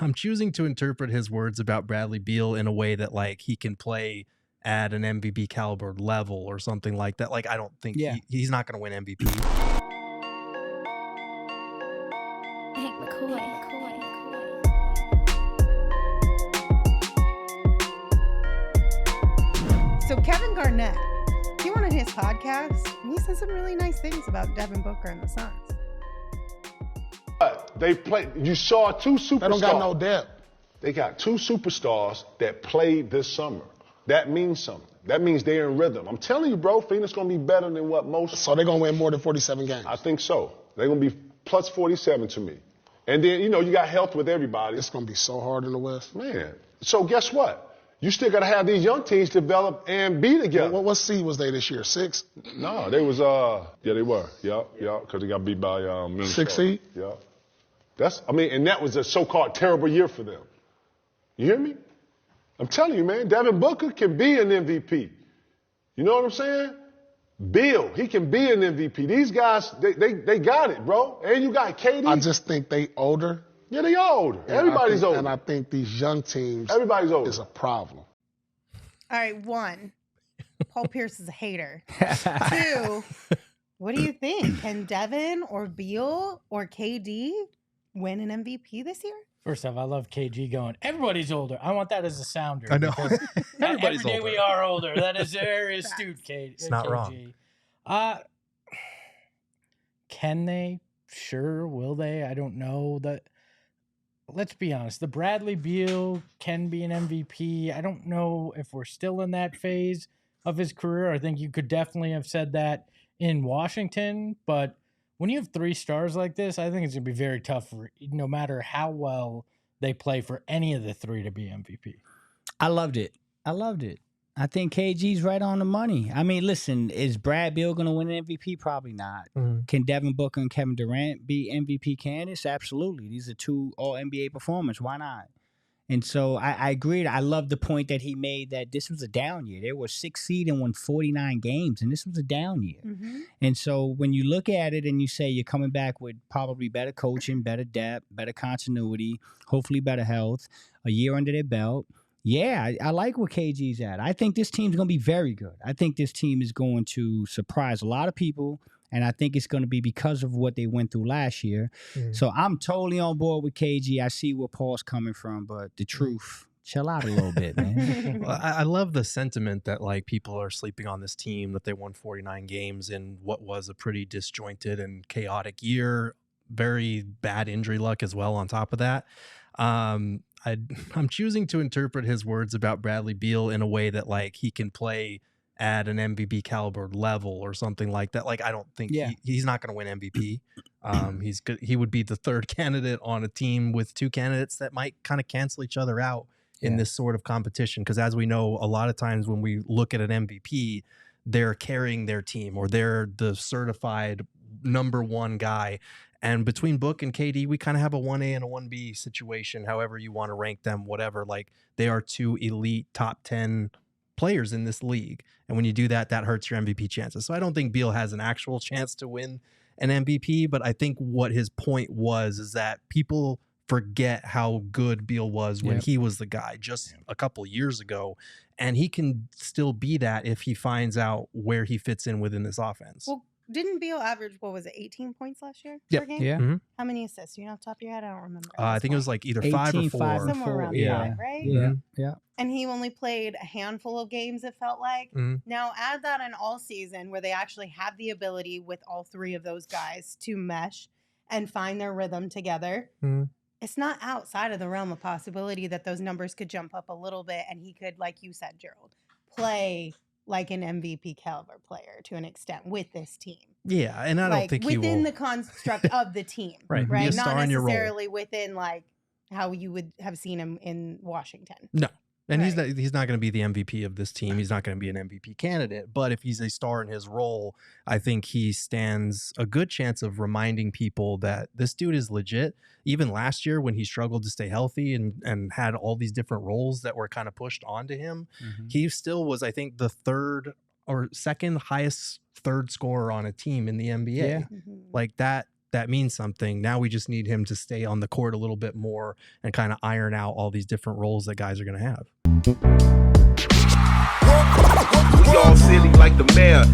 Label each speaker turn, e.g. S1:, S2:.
S1: I'm choosing to interpret his words about Bradley Beal in a way that like he can play at an MVP caliber level or something like that. Like I don't think he's not going to win MVP.
S2: So Kevin Garnett, he went on his podcast and he said some really nice things about Devin Booker and the Suns.
S3: They played. You saw two superstars.
S4: They don't got no depth.
S3: They got two superstars that played this summer. That means something. That means they're in rhythm. I'm telling you, bro, Phoenix going to be better than what most.
S4: So they're going to win more than 47 games?
S3: I think so. They're going to be plus 47 to me. And then, you know, you got health with everybody.
S4: It's going to be so hard in the West.
S3: Man. So guess what? You still got to have these young teams develop and be together.
S4: What seed was they this year? 6?
S3: No, they was, they were. Yeah, because they got beat by Minnesota.
S4: 6 seed?
S3: Yeah. And that was a so-called terrible year for them. You hear me? I'm telling you, man, Devin Booker can be an MVP. You know what I'm saying? Beal, he can be an MVP. These guys, they got it, bro. And you got KD.
S4: I just think they older.
S3: Yeah, they are older. Everybody's older.
S4: And I think these young teams
S3: everybody's older.
S4: Is a problem.
S2: All right, 1, Paul Pierce is a hater. 2, what do you think? Can Devin or Beal or KD win an MVP this year?
S5: First off, I love KG going, everybody's older. I want that as a sounder.
S1: I know.
S5: Everybody's every day older. We are older. That is very astute, KG.
S1: It's not wrong.
S5: Can they? Sure. Will they? I don't know. Let's be honest. The Bradley Beal can be an MVP. I don't know if we're still in that phase of his career. I think you could definitely have said that in Washington, but when you have 3 stars like this, I think it's going to be very tough for no matter how well they play for any of the 3 to be MVP.
S6: I loved it. I think KG's right on the money. I mean, listen, is Brad Beal going to win an MVP? Probably not. Mm-hmm. Can Devin Booker and Kevin Durant be MVP candidates? Absolutely. These are 2 All-NBA performers. Why not? And so I agreed. I love the point that he made that this was a down year. They were 6th seed and won 49 games, and this was a down year. Mm-hmm. And so when you look at it and you say you're coming back with probably better coaching, better depth, better continuity, hopefully better health, a year under their belt, yeah, I like where KG's at. I think this team's going to be very good. I think this team is going to surprise a lot of people. And I think it's going to be because of what they went through last year. Mm. So I'm totally on board with KG. I see where Paul's coming from, but the truth, chill out a little bit, man.
S1: Well, I love the sentiment that like people are sleeping on this team, that they won 49 games in what was a pretty disjointed and chaotic year. Very bad injury luck as well on top of that. I'm choosing to interpret his words about Bradley Beal in a way that like he can play at an MVP caliber level or something like that. Like, I don't think he's not going to win MVP. He's good. He would be the 3rd candidate on a team with 2 candidates that might kind of cancel each other out in this sort of competition. Because as we know, a lot of times when we look at an MVP, they're carrying their team or they're the certified number 1 guy. And between Book and KD, we kind of have a 1A and a 1B situation, however you want to rank them, whatever. Like, they are 2 elite top 10 players in this league. And when you do that, that hurts your MVP chances. So I don't think Beal has an actual chance to win an MVP, but I think what his point was is that people forget how good Beal was when he was the guy just a couple years ago. And he can still be that if he finds out where he fits in within this offense.
S2: Well, didn't Beal average, 18 points last year per game?
S6: Yeah.
S1: Mm-hmm.
S2: How many assists? You know, off the top of your head? I don't remember.
S1: I think it was like either 5 or 4.
S2: Somewhere around there, right?
S6: Yeah. Yeah.
S2: And he only played a handful of games, it felt like. Mm-hmm. Now add that in all season where they actually have the ability with all 3 of those guys to mesh and find their rhythm together. Mm-hmm. It's not outside of the realm of possibility that those numbers could jump up a little bit and he could, like you said, Gerald, play like an MVP caliber player to an extent with this team.
S1: Yeah, and I don't think he will.
S2: Within the construct of the team.
S1: Right?
S2: Not necessarily within like how you would have seen him in Washington.
S1: No. And he's not going to be the MVP of this team. He's not going to be an MVP candidate. But if he's a star in his role, I think he stands a good chance of reminding people that this dude is legit. Even last year when he struggled to stay healthy and had all these different roles that were kind of pushed onto him, he still was, I think, the 3rd or 2nd highest 3rd scorer on a team in the NBA. Yeah. Like that that means something. Now we just need him to stay on the court a little bit more and kind of iron out all these different roles that guys are going to have.
S7: We all silly like the mayor.